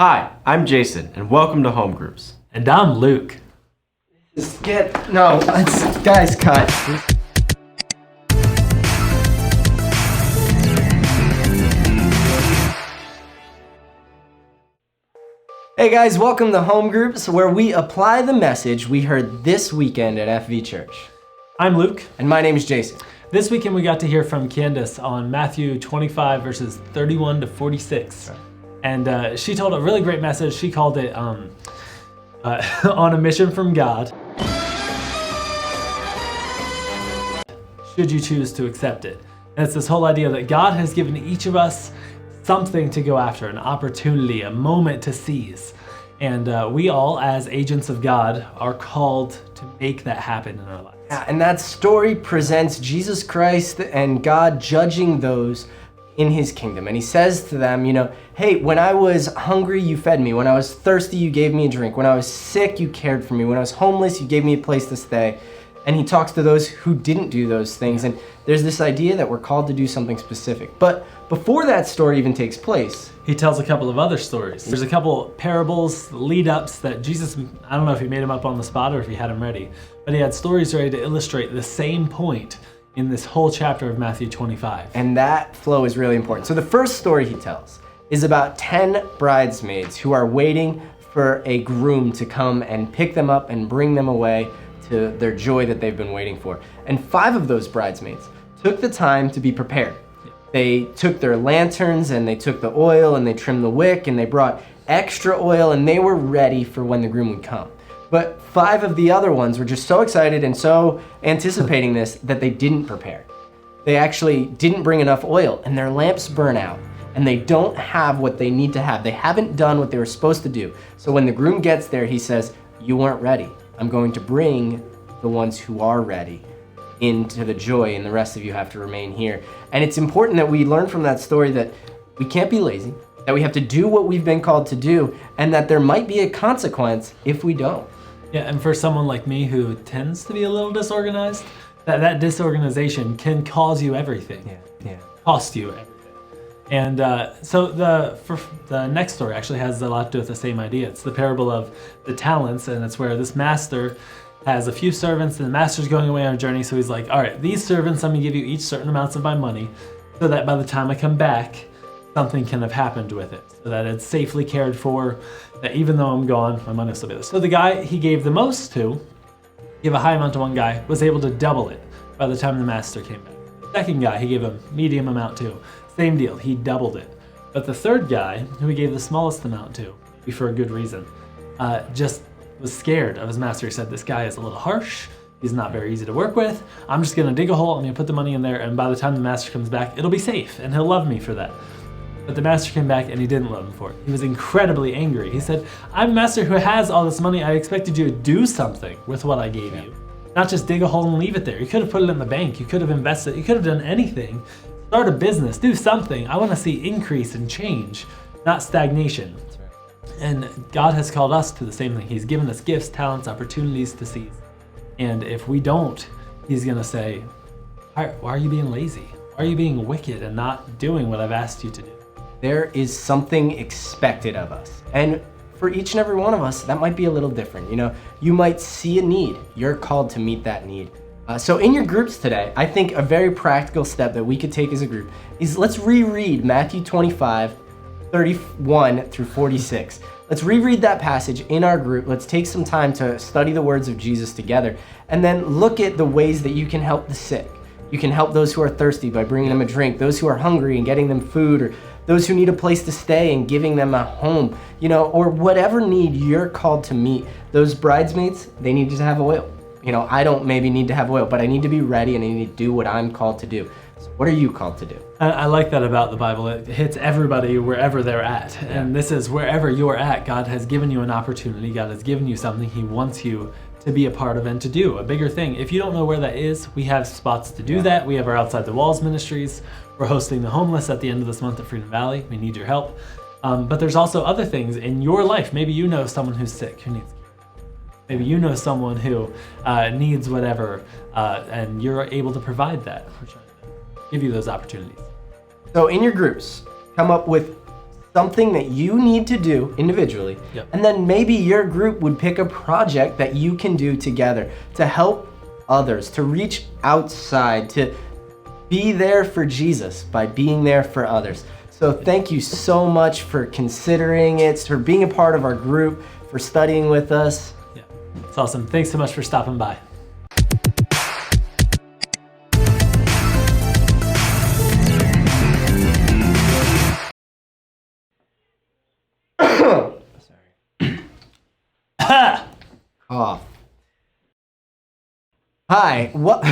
Hi, I'm Jason, and welcome to Home Groups. And I'm Luke. Guys, cut. Hey guys, welcome to Home Groups, where we apply the message we heard this weekend at FV Church. I'm Luke. And my name is Jason. This weekend we got to hear from Candace on Matthew 25 verses 31 to 46. And she told a really great message. She called it On a Mission from God. Should you choose to accept it? And it's this whole idea that God has given each of us something to go after, an opportunity, a moment to seize. And we all, as agents of God, are called to make that happen in our lives. Yeah, and that story presents Jesus Christ and God judging those in his kingdom. And he says to them, hey, when I was hungry, you fed me. When I was thirsty, you gave me a drink. When I was sick, you cared for me. When I was homeless, you gave me a place to stay. And he talks to those who didn't do those things. And there's this idea that we're called to do something specific. But before that story even takes place, he tells a couple of other stories. There's a couple parables, lead-ups that Jesus, I don't know if he made them up on the spot or if he had them ready, but he had stories ready to illustrate the same point in this whole chapter of Matthew 25. And that flow is really important. So the first story he tells is about 10 bridesmaids who are waiting for a groom to come and pick them up and bring them away to their joy that they've been waiting for. And 5 of those bridesmaids took the time to be prepared. They took their lanterns and they took the oil and they trimmed the wick and they brought extra oil and they were ready for when the groom would come. But 5 of the other ones were just so excited and so anticipating this that they didn't prepare. They actually didn't bring enough oil and their lamps burn out and they don't have what they need to have. They haven't done what they were supposed to do. So when the groom gets there, he says, "You weren't ready. I'm going to bring the ones who are ready into the joy, and the rest of you have to remain here." And it's important that we learn from that story that we can't be lazy, that we have to do what we've been called to do, and that there might be a consequence if we don't. Yeah, and for someone like me who tends to be a little disorganized, that disorganization can cause you everything. Yeah. Cost you everything. And so the next story actually has a lot to do with the same idea. It's the parable of the talents, and it's where this master has a few servants and the master's going away on a journey. So he's like, all right, these servants, I'm gonna give you each certain amounts of my money so that by the time I come back, something can have happened with it, so that it's safely cared for, that even though I'm gone, my money will still be there. So the guy he gave the most to, gave a high amount to one guy, was able to double it by the time the master came back. The second guy, he gave a medium amount to. Same deal, he doubled it. But the third guy, who he gave the smallest amount to, maybe for a good reason, just was scared of his master. He said, this guy is a little harsh, he's not very easy to work with, I'm just gonna dig a hole, I'm gonna put the money in there, and by the time the master comes back, it'll be safe, and he'll love me for that. But the master came back and he didn't love him for it. He was incredibly angry. He said, I'm a master who has all this money, I expected you to do something with what I gave you. Not just dig a hole and leave it there. You could have put it in the bank, you could have invested, you could have done anything. Start a business, do something. I wanna see increase and change, not stagnation. And God has called us to the same thing. He's given us gifts, talents, opportunities to seize. And if we don't, he's gonna say, why are you being lazy? Why are you being wicked and not doing what I've asked you to do? There is something expected of us. And for each and every one of us, that might be a little different. You might see a need. You're called to meet that need. So in your groups today, I think a very practical step that we could take as a group is let's reread Matthew 25, 31 through 46. Let's reread that passage in our group. Let's take some time to study the words of Jesus together and then look at the ways that you can help the sick. You can help those who are thirsty by bringing them a drink, those who are hungry and getting them food, or those who need a place to stay and giving them a home, or whatever need you're called to meet. Those bridesmaids, they needed to have oil. I don't maybe need to have oil, but I need to be ready and I need to do what I'm called to do. So what are you called to do? I like that about the Bible. It hits everybody wherever they're at. Yeah. And this is wherever you're at, God has given you an opportunity. God has given you something he wants you to be a part of and to do a bigger thing. If you don't know where that is, we have spots to do that. We have our Outside the Walls ministries. We're hosting the homeless at the end of this month at Freedom Valley. We need your help. But there's also other things in your life. Maybe you know someone who's sick who needs care. Maybe you know someone who needs whatever, and you're able to provide that. We're trying to give you those opportunities. So in your groups, come up with something that you need to do individually, Yep. and then maybe your group would pick a project that you can do together to help others, to reach outside, to be there for Jesus by being there for others. So thank you so much for considering it, for being a part of our group, for studying with us. Yeah, it's awesome. Thanks so much for stopping by. Cough. Hi, what?